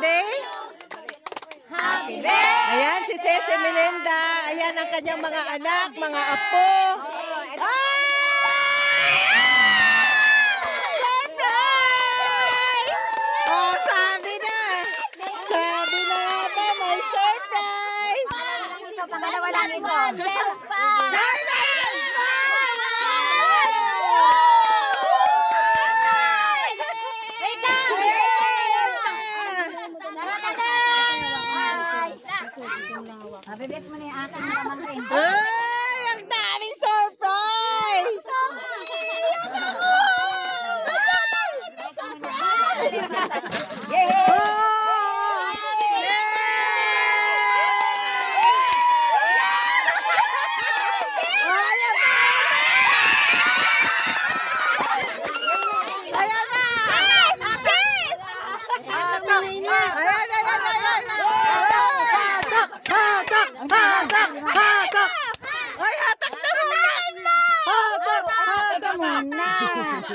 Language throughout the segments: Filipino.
birthday? Happy birthday! Ayan, si Cece Melinda. Ayan ang kanyang mga anak, mga apo. Surprise! Oh, sabi na nga ba, may surprise. Pangalawa lang ito. Mabibit mo na yung akin naman rin. Ay, ang daming surprise!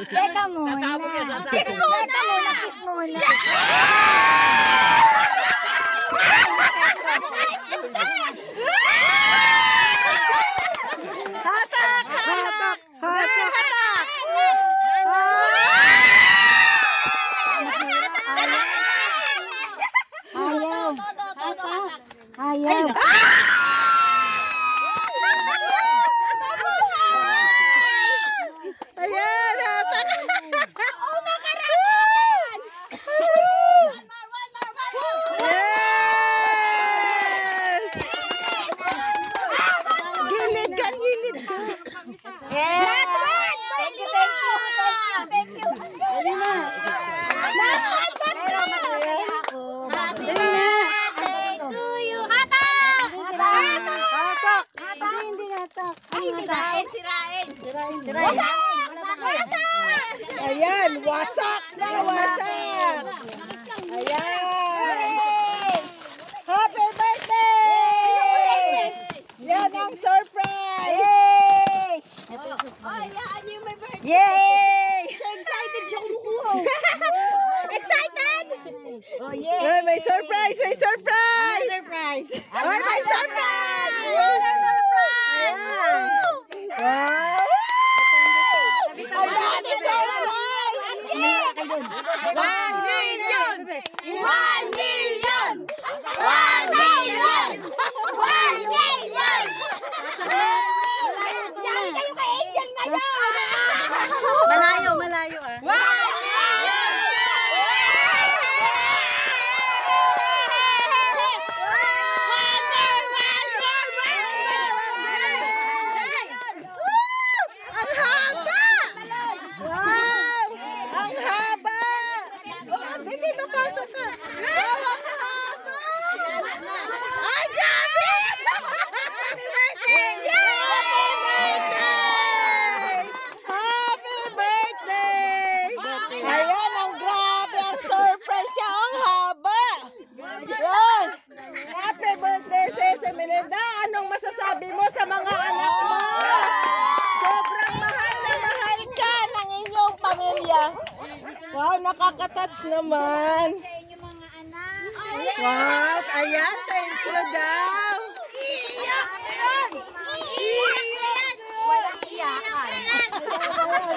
Teka muna. Kiss muna. Kiss muna. Hatak! Hatak! Hatak! Ayaw. Ayan, hatak! Yes! Gilid ka, gilid ka. Yeah. Thank you. Dali na. Pero masaya ako. Dali na. Hatak! Hindi hatak. Sirain. Ayan, wasak na wasak. Ayan. Happy birthday! Yan ang surprise. Yay! Excited siya kumukuha. Excited! Oh, yay! Ay, may surprise! May surprise! Ay, may surprise! Yes, may surprise! Wow! Ang dami surprise! 1 million! 1 million! 1 million! 1 million! Yari kayo kay Angel ngayon! Malayo ah. 1 million! Ang haba! Wow! Ang haba! Oh, hindi papasok ka. Wow, ang haba! Ay, grabe! Happy birthday! Happy birthday! Ayan, ang grabe! Ang surprise siya! Ang haba! Yan! Happy birthday, Cece Melinda! Anong masasabi mo sa mga anak mo? Sobrang mahal na mahal ka ng inyong pamilya. Wow, nakaka-touch naman. Wow, ayan, thank you daw. Walang iyakan.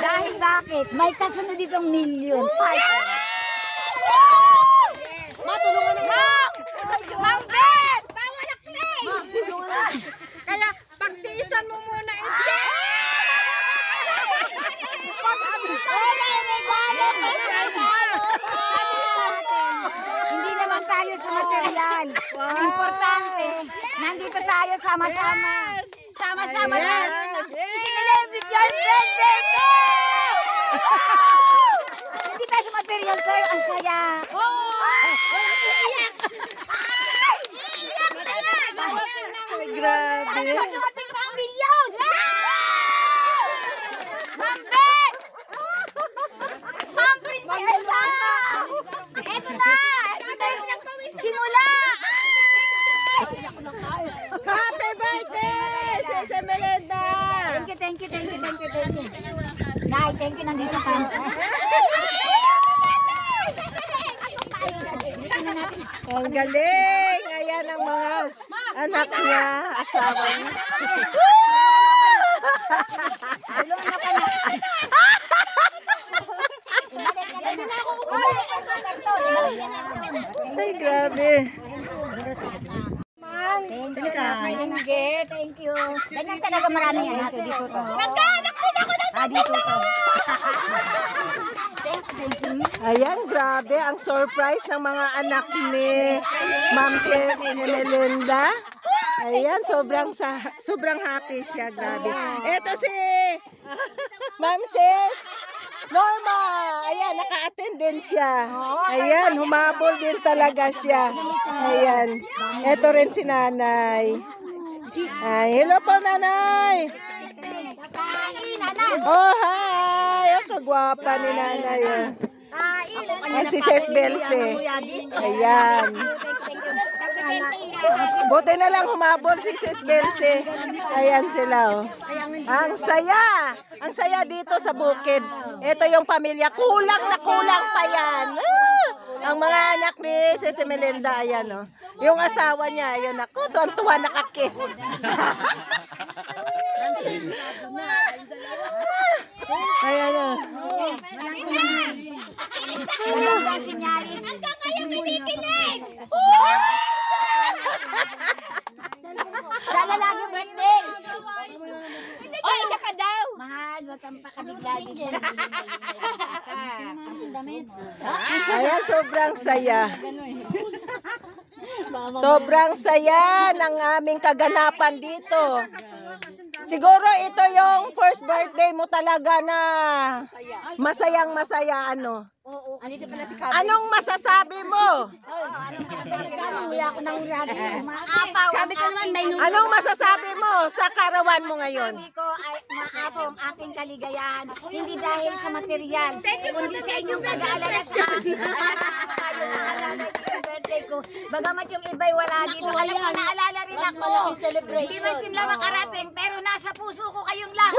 Dahil bakit? May kasunod ditong million. Matulungan na. Ma'am Bet! Kaya, pagtiisan mo muna ito. Hindi naman tayo sa material. Ang importante, nandito tayo sama-sama. Sama-sama lang. Sinilebrit yung birthday ko! Hindi tayo sa material ko. Ang saya. Walang iiyak. Grabe. Ano ba dumating pa ang milyon? Ma'am Bet! Ma'am Prinsesa! Eto na! Simula! Happy birthday, Cece Melinda! Thank you. Nay, thank you. Nandito ka. Dito na natin. Ang galing! Ayan ang mga anak niya, asawa niya. Ay, grabe. Thank you. Ganyan talaga maraming anak dito to. Dito to. Ayan, grabe. Ang surprise ng mga anak ni Ma'am Sis Melinda. Ayan, sobrang happy siya. Grabe. Ito si Ma'am Sis Norma. Ayan, naka-attend din siya. Ayan, humabol din talaga siya. Ayan. Ito rin si nanay. Ay, hello po nanay. Oh, hi. Ang kagwapa ni nanay. Ay, si Sis Belce. Ayan. Buti na lang humabol si Sis Belce. Ayan sila. Oh. Ang saya. Ang saya dito sa bukid. Ito yung pamilya. Kulang na kulang pa yan. Ang mga anak ni Sis Melinda. Ayan. Oh. Yung asawa niya. Ayan ako. Tuwan-tuwa nakakiss. Ayan. Oh. Hanggang ngayon pinikinig! Sana lagi birthday! Oh, isa ka daw! Mahal, wag kang pakadiglagi. Ayan, sobrang saya. Sobrang saya ng aming kaganapan dito. Siguro ito yung first birthday mo talaga na masayang masaya ano. Anong masasabi mo? Anong masasabi mo sa karawan mo ngayon? Sabi ko ay maapo ang aking kaligayahan. Hindi dahil sa material, kundi sa inyong pag-aalala sa akin. Kayo naalala yung birthday ko. Bagamat yung iba'y wala dito, alam mo, naalala rin ako. Hindi man simla makarating, pero nasa puso ko kayong lahat.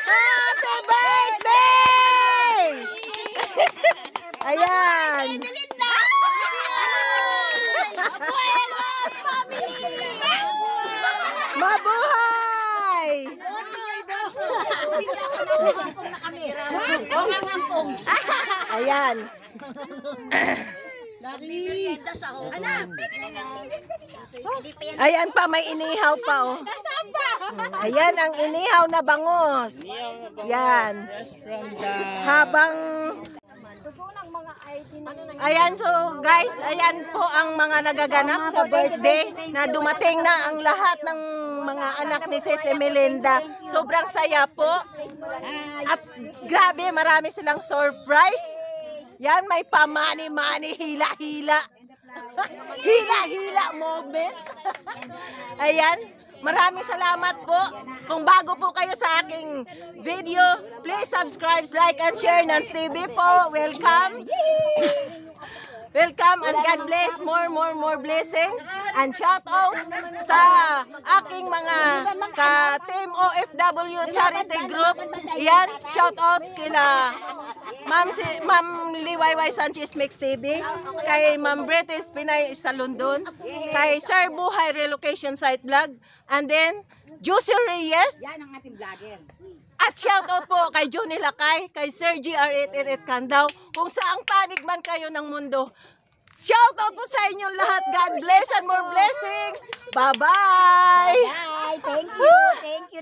Happy birthday! Ayan. Mabuhay! Ayan. Ayan pa, may inihaw pa oh. Ayan ang inihaw na bangos. Yan. Habang ayan, so guys, ayan po ang mga nagaganap sa birthday na dumating na ang lahat ng mga anak ni Sis Melinda. Sobrang saya po. At grabe, marami silang surprise. Yan, may pamani-mani, hila-hila. Hila-hila moment. Ayan, maraming salamat po. Kung bago po kayo sa aking video, please subscribe, like, and share ng TV po. Welcome. Welcome and God bless. More blessings. And shout out sa aking mga ka-Team OFW Charity Group. Yan, shout out kila Ma'am Liwayway Sanchez Mix TV, kay Ma'am British Pinay sa London, kay Sir Buhay Relocation Site Vlog, and then Juicy Reyes. Yan ang ating vlogger. At shout out po kay Johnny Lakay, kay Sir GR888 Candaw, kung saang panig man kayo ng mundo. Shout out po sa inyong lahat. God bless and more blessings. Bye-bye. Bye.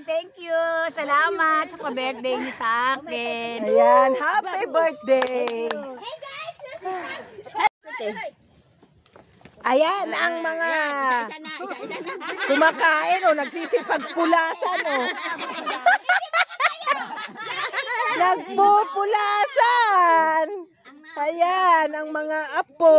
Thank you. Salamat sa pa-birthday niyo sa akin. Ayan, happy birthday. Hey guys! Ayan ang mga kumakain o nagsisipagpulasan o. Nagpupulasan. Ayan ang mga apo.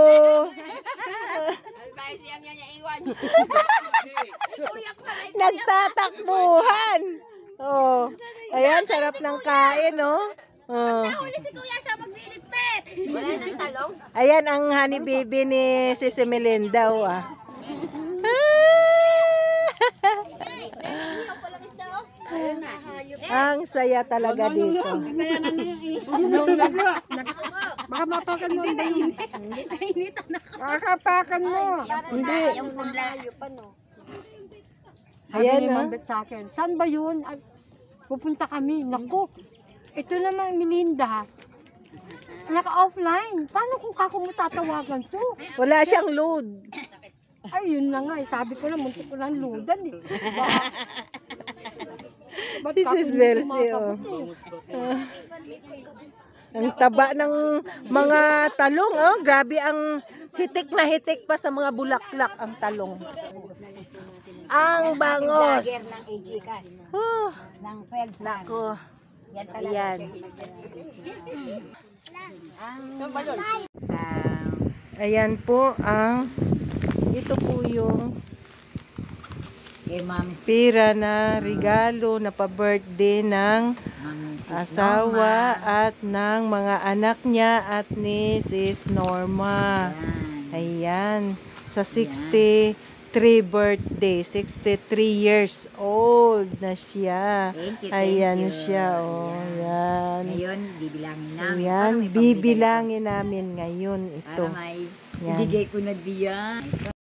Nagtatakbuhan. Oh. Ayan, sarap ng kain, oh. Oh. Nahuli si Kuya siya magliligpit. Wala nang talong? Ayan ang honey baby ni Sis Melinda, oh, ah. Ang saya talaga dito. Baka mapakan mo. Hindi. Kakapakan mo. Hindi. Yung layo pa, no? Sabi Ayan, ni ah. Mambet sa akin, saan ba yun? Ay, pupunta kami. Naku, ito naman Melinda. Naka-offline. Paano kung kako mo tatawagan to? Wala siyang load. Ay, yun na nga. Sabi ko na, muntik ko na ludan eh. Ba't This kako is hindi Mercy, sumasagot Ang taba ng mga talong, oh. Grabe ang hitik na hitik pa sa mga bulaklak ang talong. Ang bangos. Vlogger ng AGCAS. Oh, Ng Pels. nako. Yan talaga. Ayan. Ayan po ang, ito po yung Kay Ma'am pira na regalo na pa-birthday ng asawa at ng mga anak niya at ni Sis Norma. Ayan. Sa 63 birthday. 63 years old na siya. Thank you, Ayan thank you. siya. Oh, ayan. Ngayon, bibilangin namin. Ayan. Bibilangin namin ngayon ito. Para may Yan. ibigay ko na diyan.